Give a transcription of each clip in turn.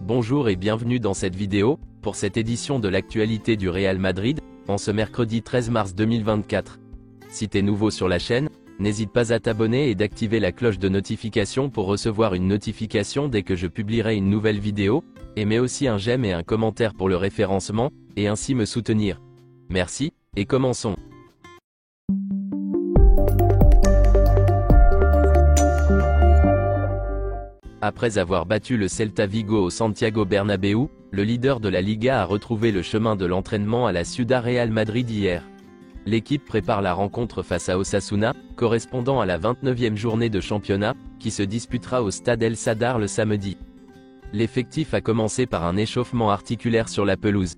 Bonjour et bienvenue dans cette vidéo, pour cette édition de l'actualité du Real Madrid, en ce mercredi 13 mars 2024. Si t'es nouveau sur la chaîne, n'hésite pas à t'abonner et d'activer la cloche de notification pour recevoir une notification dès que je publierai une nouvelle vidéo, et mets aussi un j'aime et un commentaire pour le référencement, et ainsi me soutenir. Merci, et commençons. Après avoir battu le Celta Vigo au Santiago Bernabéu, le leader de la Liga a retrouvé le chemin de l'entraînement à la Ciudad Real Madrid hier. L'équipe prépare la rencontre face à Osasuna, correspondant à la 29e journée de championnat, qui se disputera au Stade El Sadar le samedi. L'effectif a commencé par un échauffement articulaire sur la pelouse.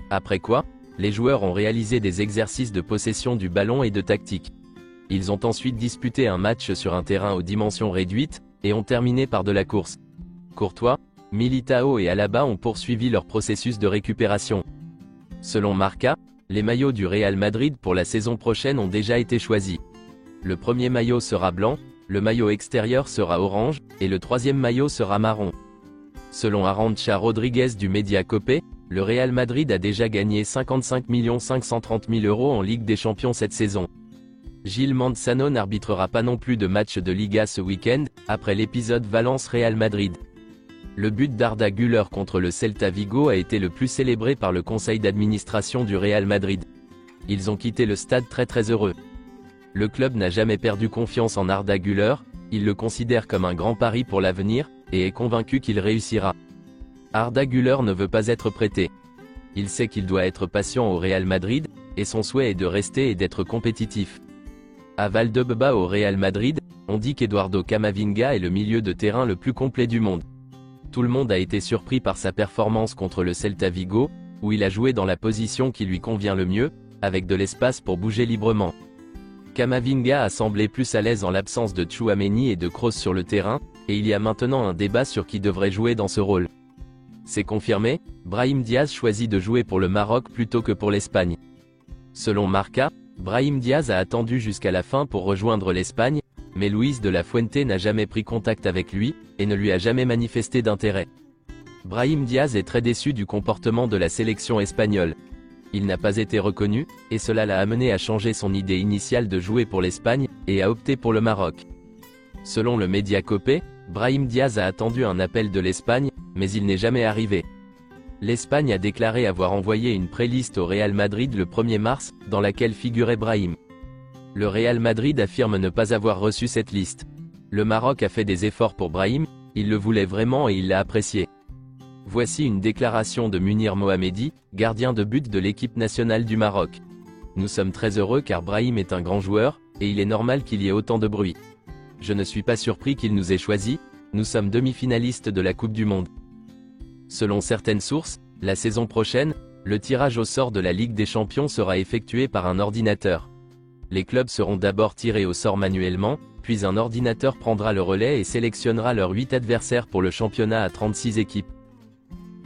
Après quoi, les joueurs ont réalisé des exercices de possession du ballon et de tactique. Ils ont ensuite disputé un match sur un terrain aux dimensions réduites, et ont terminé par de la course. Courtois, Militao et Alaba ont poursuivi leur processus de récupération. Selon Marca, les maillots du Real Madrid pour la saison prochaine ont déjà été choisis. Le premier maillot sera blanc, le maillot extérieur sera orange, et le troisième maillot sera marron. Selon Arantxa Rodriguez du Média Copé, le Real Madrid a déjà gagné 55 530 000 € en Ligue des Champions cette saison. Gil Manzano n'arbitrera pas non plus de match de Liga ce week-end, après l'épisode Valence-Real Madrid. Le but d'Arda Güler contre le Celta Vigo a été le plus célébré par le conseil d'administration du Real Madrid. Ils ont quitté le stade très heureux. Le club n'a jamais perdu confiance en Arda Güler, il le considère comme un grand pari pour l'avenir, et est convaincu qu'il réussira. Arda Güler ne veut pas être prêté. Il sait qu'il doit être patient au Real Madrid, et son souhait est de rester et d'être compétitif. À Valdebebas au Real Madrid, on dit qu'Eduardo Camavinga est le milieu de terrain le plus complet du monde. Tout le monde a été surpris par sa performance contre le Celta Vigo, où il a joué dans la position qui lui convient le mieux, avec de l'espace pour bouger librement. Camavinga a semblé plus à l'aise en l'absence de Tchouaméni et de Kroos sur le terrain, et il y a maintenant un débat sur qui devrait jouer dans ce rôle. C'est confirmé, Brahim Diaz choisit de jouer pour le Maroc plutôt que pour l'Espagne. Selon Marca, Brahim Diaz a attendu jusqu'à la fin pour rejoindre l'Espagne, mais Luis de la Fuente n'a jamais pris contact avec lui, et ne lui a jamais manifesté d'intérêt. Brahim Diaz est très déçu du comportement de la sélection espagnole. Il n'a pas été reconnu, et cela l'a amené à changer son idée initiale de jouer pour l'Espagne, et à opter pour le Maroc. Selon le Média Copé, Brahim Diaz a attendu un appel de l'Espagne, mais il n'est jamais arrivé. L'Espagne a déclaré avoir envoyé une pré-liste au Real Madrid le 1er mars, dans laquelle figurait Brahim. Le Real Madrid affirme ne pas avoir reçu cette liste. Le Maroc a fait des efforts pour Brahim, il le voulait vraiment et il l'a apprécié. Voici une déclaration de Munir Mohamedi, gardien de but de l'équipe nationale du Maroc. Nous sommes très heureux car Brahim est un grand joueur, et il est normal qu'il y ait autant de bruit. Je ne suis pas surpris qu'il nous ait choisis, nous sommes demi-finalistes de la Coupe du Monde. Selon certaines sources, la saison prochaine, le tirage au sort de la Ligue des Champions sera effectué par un ordinateur. Les clubs seront d'abord tirés au sort manuellement, puis un ordinateur prendra le relais et sélectionnera leurs 8 adversaires pour le championnat à 36 équipes.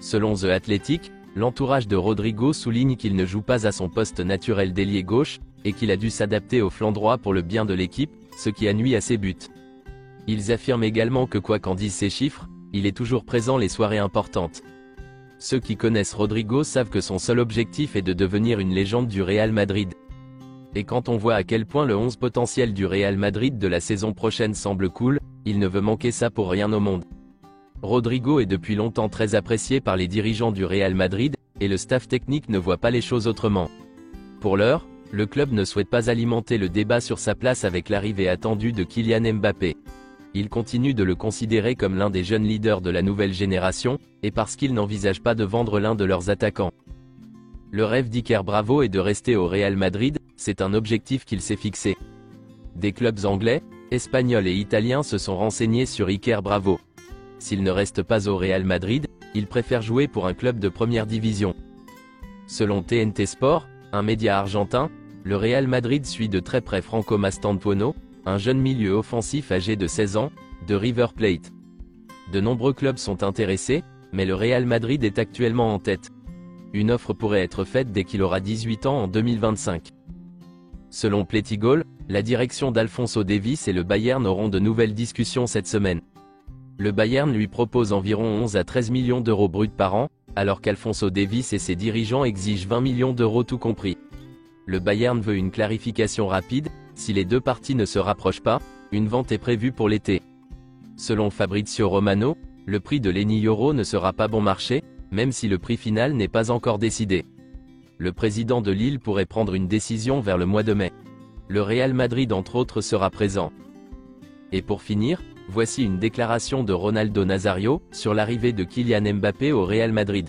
Selon The Athletic, l'entourage de Rodrigo souligne qu'il ne joue pas à son poste naturel d'ailier gauche, et qu'il a dû s'adapter au flanc droit pour le bien de l'équipe, ce qui a nui à ses buts. Ils affirment également que quoi qu'en disent ces chiffres, il est toujours présent les soirées importantes. Ceux qui connaissent Rodrigo savent que son seul objectif est de devenir une légende du Real Madrid. Et quand on voit à quel point le 11 potentiel du Real Madrid de la saison prochaine semble cool, il ne veut manquer ça pour rien au monde. Rodrigo est depuis longtemps très apprécié par les dirigeants du Real Madrid, et le staff technique ne voit pas les choses autrement. Pour l'heure, le club ne souhaite pas alimenter le débat sur sa place avec l'arrivée attendue de Kylian Mbappé. Il continue de le considérer comme l'un des jeunes leaders de la nouvelle génération, et parce qu'il n'envisage pas de vendre l'un de leurs attaquants. Le rêve d'Iker Bravo est de rester au Real Madrid, c'est un objectif qu'il s'est fixé. Des clubs anglais, espagnols et italiens se sont renseignés sur Iker Bravo. S'il ne reste pas au Real Madrid, il préfère jouer pour un club de première division. Selon TNT Sport, un média argentin, le Real Madrid suit de très près Franco Mastantuono, un jeune milieu offensif âgé de 16 ans, de River Plate. De nombreux clubs sont intéressés, mais le Real Madrid est actuellement en tête. Une offre pourrait être faite dès qu'il aura 18 ans en 2025. Selon Plettigol, la direction d'Alphonso Davies et le Bayern auront de nouvelles discussions cette semaine. Le Bayern lui propose environ 11 à 13 millions d'euros bruts par an, alors qu'Alphonso Davies et ses dirigeants exigent 20 millions d'euros tout compris. Le Bayern veut une clarification rapide, si les deux parties ne se rapprochent pas, une vente est prévue pour l'été. Selon Fabrizio Romano, le prix de Lenny Yoro ne sera pas bon marché, même si le prix final n'est pas encore décidé. Le président de Lille pourrait prendre une décision vers le mois de mai. Le Real Madrid entre autres sera présent. Et pour finir, voici une déclaration de Ronaldo Nazario, sur l'arrivée de Kylian Mbappé au Real Madrid.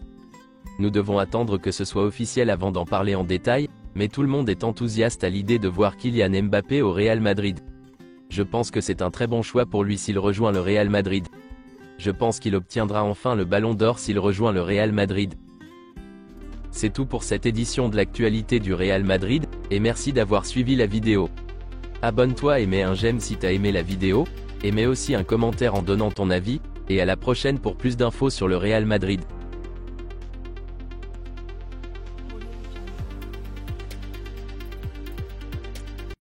Nous devons attendre que ce soit officiel avant d'en parler en détail, mais tout le monde est enthousiaste à l'idée de voir Kylian Mbappé au Real Madrid. Je pense que c'est un très bon choix pour lui s'il rejoint le Real Madrid. Je pense qu'il obtiendra enfin le Ballon d'Or s'il rejoint le Real Madrid. C'est tout pour cette édition de l'actualité du Real Madrid, et merci d'avoir suivi la vidéo. Abonne-toi et mets un j'aime si t'as aimé la vidéo, et mets aussi un commentaire en donnant ton avis, et à la prochaine pour plus d'infos sur le Real Madrid.